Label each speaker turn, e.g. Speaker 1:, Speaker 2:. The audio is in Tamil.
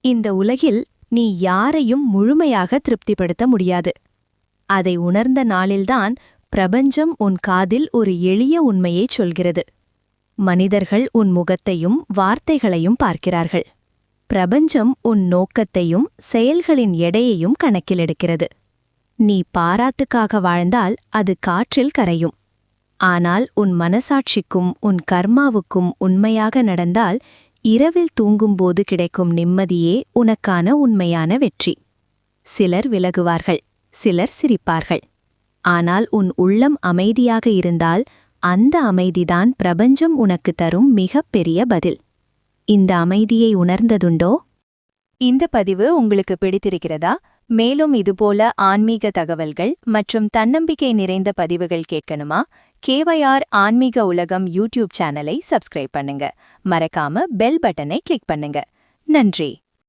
Speaker 1: இந்த உலகில் நீ யாரையும் முழுமையாக திருப்திப்படுத்த முடியாது. அதை உணர்ந்த நாளில்தான் பிரபஞ்சம் உன் காதில் ஒரு எளிய உண்மையைச் சொல்கிறது. மனிதர்கள் உன் முகத்தையும் வார்த்தைகளையும் பார்க்கிறார்கள். பிரபஞ்சம் உன் நோக்கத்தையும் செயல்களின் எடையையும் கணக்கிலெடுக்கிறது. நீ பாராட்டுக்காக வாழ்ந்தால் அது காற்றில் கரையும். ஆனால் உன் மனசாட்சிக்கும் உன் கர்மாவுக்கும் உண்மையாக நடந்தால் இரவில் தூங்கும்போது கிடைக்கும் நிம்மதியே உனக்கான உண்மையான வெற்றி. சிலர் விலகுவார்கள், சிலர் சிரிப்பார்கள். ஆனால் உன் உள்ளம் அமைதியாக இருந்தால் அந்த அமைதிதான் பிரபஞ்சம் உனக்கு தரும் மிகப்பெரிய பதில். இந்த அமைதியை உணர்ந்ததுண்டோ?
Speaker 2: இந்த பதிவு உங்களுக்கு பிடித்திருக்கிறதா? மேலும் இதுபோல ஆன்மீக தகவல்கள் மற்றும் தன்னம்பிக்கை நிறைந்த பதிவுகள் கேட்கணுமா? KYR ஆன்மீக உலகம் யூடியூப் சேனலை சப்ஸ்கிரைப் பண்ணுங்க. மறக்காம பெல் பட்டனை கிளிக் பண்ணுங்க. நன்றி.